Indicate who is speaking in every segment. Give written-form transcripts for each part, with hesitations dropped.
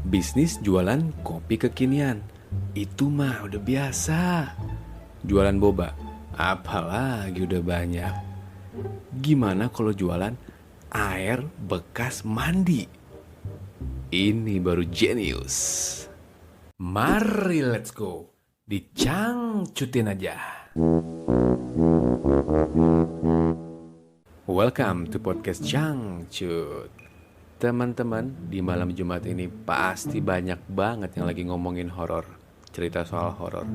Speaker 1: Bisnis jualan kopi kekinian, itu mah udah biasa. Jualan boba, apalagi udah banyak. Gimana kalau jualan air bekas mandi? Ini baru jenius. Mari let's go, dicangcutin aja. Welcome to podcast Cangcut. Teman-teman, di malam Jumat ini pasti banyak banget yang lagi ngomongin horor, cerita soal horor.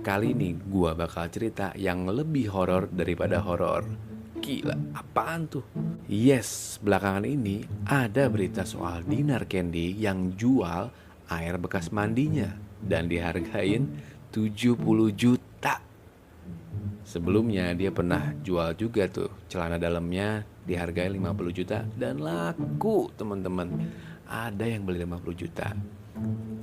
Speaker 1: Kali ini gua bakal cerita yang lebih horor daripada horor. Gila, apaan tuh? Yes, belakangan ini ada berita soal Dinar Candy yang jual air bekas mandinya dan dihargain 70 juta. Sebelumnya dia pernah jual juga tuh celana dalamnya dihargai 50 juta dan laku, teman-teman. Ada yang beli 50 juta.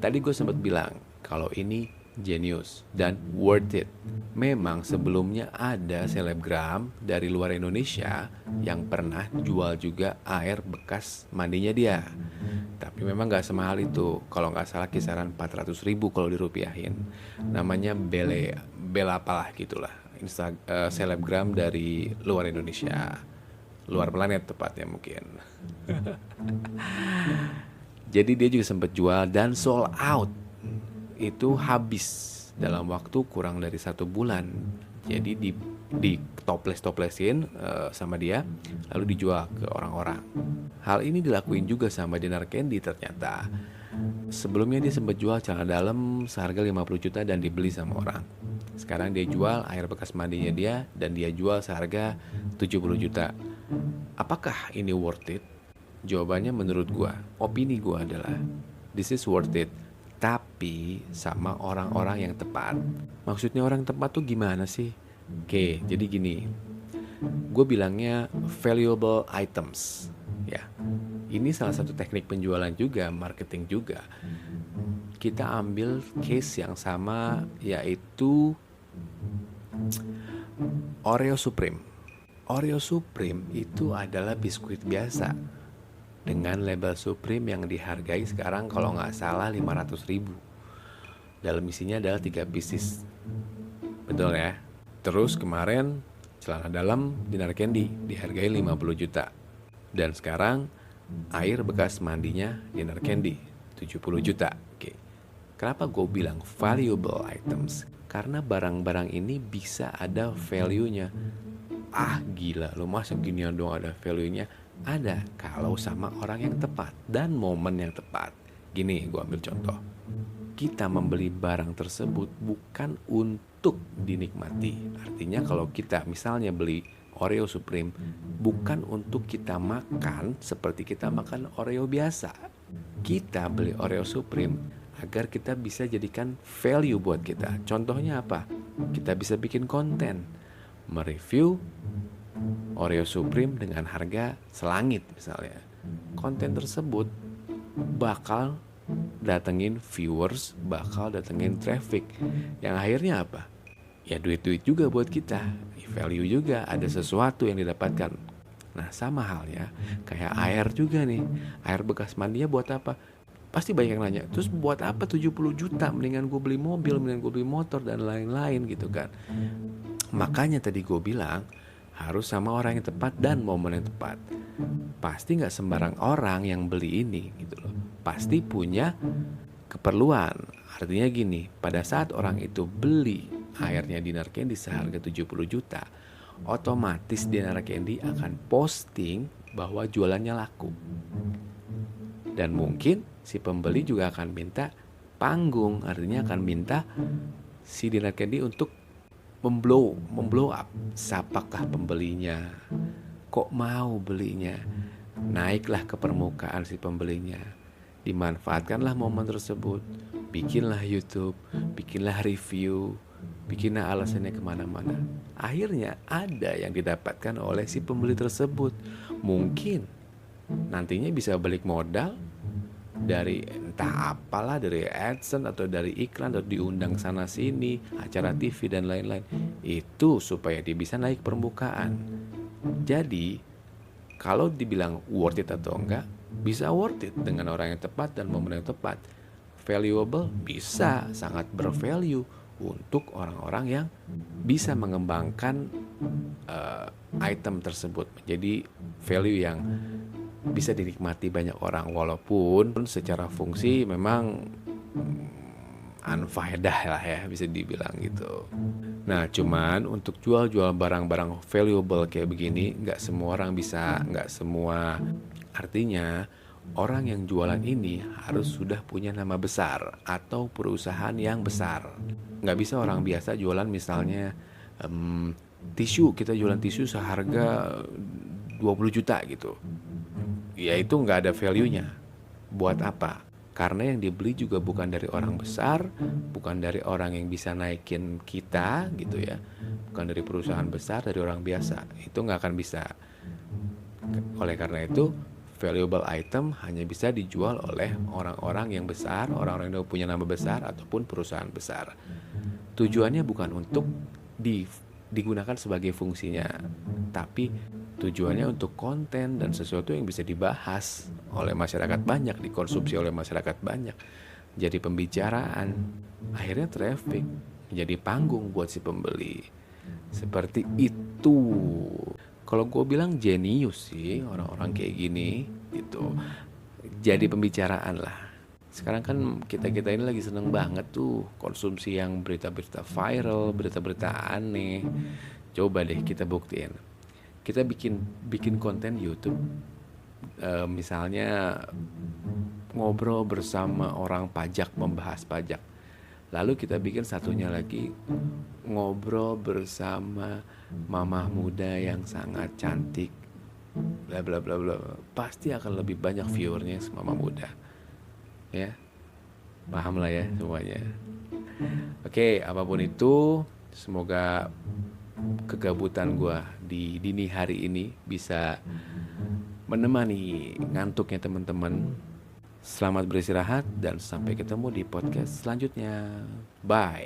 Speaker 1: Tadi gue sempat bilang kalau ini genius dan worth it. Memang sebelumnya ada selebgram dari luar Indonesia yang pernah jual juga air bekas mandinya dia. Tapi memang gak semahal itu. Kalau gak salah kisaran 400 ribu kalau dirupiahin. Namanya Bella apalah gitulah. Selebgram dari luar Indonesia, luar planet tepatnya mungkin. Jadi dia juga sempat jual dan sold out. Itu habis dalam waktu kurang dari 1 bulan. Jadi di toples-toplesin sama dia, lalu dijual ke orang-orang. Hal ini dilakuin juga sama Dinar Candy ternyata. Sebelumnya dia sempat jual celana dalam seharga 50 juta dan dibeli sama orang. Sekarang dia jual air bekas mandinya dia dan dia jual seharga 70 juta. Apakah ini worth it? Jawabannya menurut gua, opini gua adalah this is worth it. Tapi sama orang-orang yang tepat. Maksudnya orang tepat tuh gimana sih? Oke, jadi gini. Gue bilangnya valuable items. Ya, ini salah satu teknik penjualan juga, marketing juga. Kita ambil case yang sama, yaitu Oreo Supreme. Oreo Supreme itu adalah biskuit biasa dengan label Supreme yang dihargai sekarang kalau nggak salah 500 ribu. Dalam isinya adalah 3 pieces. Betul ya? Terus kemarin celana dalam Dinar Candy dihargai 50 juta. Dan sekarang air bekas mandinya Dinar Candy 70 juta. Oke. Kenapa gue bilang valuable items? Karena barang-barang ini bisa ada value-nya. Ah gila, lu masa ginian dong ada value-nya? Ada kalau sama orang yang tepat dan momen yang tepat. Gini, gue ambil contoh. Kita membeli barang tersebut bukan untuk dinikmati. Artinya kalau kita misalnya beli Oreo Supreme, bukan untuk kita makan seperti kita makan Oreo biasa. Kita beli Oreo Supreme agar kita bisa jadikan value buat kita. Contohnya apa? Kita bisa bikin konten, mereview Oreo Supreme dengan harga selangit misalnya. Konten tersebut bakal datengin viewers, bakal datengin traffic. Yang akhirnya apa? Ya duit-duit juga buat kita. Value juga, ada sesuatu yang didapatkan. Nah sama halnya kayak air juga nih. Air bekas mandinya buat apa? Pasti banyak yang nanya, terus buat apa 70 juta? Mendingan gue beli mobil, mendingan gue beli motor dan lain-lain gitu kan. Makanya tadi gue bilang harus sama orang yang tepat dan momen yang tepat. Pasti gak sembarang orang yang beli ini gitu loh. Pasti punya keperluan. Artinya gini, pada saat orang itu beli airnya Dinar Candy seharga 70 juta, otomatis Dinar Candy akan posting bahwa jualannya laku. Dan mungkin si pembeli juga akan minta panggung, artinya akan minta si Dinar Candy untuk memblow up. Siapakah pembelinya? Kok mau belinya? Naiklah ke permukaan si pembelinya. Dimanfaatkanlah momen tersebut. Bikinlah YouTube, bikinlah review, bikinlah alasannya kemana-mana. Akhirnya ada yang didapatkan oleh si pembeli tersebut. Mungkin nantinya bisa balik modal dari entah apalah, dari AdSense atau dari iklan atau diundang sana sini, acara TV dan lain-lain. Itu supaya dia bisa naik permukaan. Jadi kalau dibilang worth it atau enggak, bisa worth it dengan orang yang tepat dan momen yang tepat. Valuable bisa sangat bervalue untuk orang-orang yang bisa mengembangkan item tersebut menjadi value yang bisa dinikmati banyak orang, walaupun secara fungsi memang unfaedah lah ya, bisa dibilang gitu. Nah, cuman untuk jual-jual barang-barang valuable kayak begini, nggak semua orang bisa, nggak semua. Artinya, orang yang jualan ini harus sudah punya nama besar atau perusahaan yang besar. Nggak bisa orang biasa jualan misalnya tisu, kita jualan tisu seharga 20 juta gitu. Ya itu nggak ada value-nya. Buat apa? Karena yang dibeli juga bukan dari orang besar, bukan dari orang yang bisa naikin kita gitu ya, bukan dari perusahaan besar, dari orang biasa. Itu nggak akan bisa. Oleh karena itu, valuable item hanya bisa dijual oleh orang-orang yang besar, orang-orang yang punya nama besar ataupun perusahaan besar. Tujuannya bukan untuk digunakan sebagai fungsinya, tapi tujuannya untuk konten dan sesuatu yang bisa dibahas oleh masyarakat banyak, dikonsumsi oleh masyarakat banyak, jadi pembicaraan, akhirnya traffic, menjadi panggung buat si pembeli. Seperti itu. Kalau gue bilang jenius sih orang-orang kayak gini gitu. Jadi pembicaraan lah. Sekarang kan kita-kita ini lagi seneng banget tuh konsumsi yang berita-berita viral, berita-berita aneh. Coba deh kita buktiin. Kita bikin konten YouTube, misalnya ngobrol bersama orang pajak, membahas pajak. Lalu kita bikin satunya lagi, ngobrol bersama mamah muda yang sangat cantik, bla bla bla bla. Pasti akan lebih banyak viewernya mama muda. Ya, paham lah ya semuanya. Oke, apapun itu, semoga kegabutan gue di dini hari ini bisa menemani ngantuknya teman-teman. Selamat beristirahat dan sampai ketemu di podcast selanjutnya. Bye.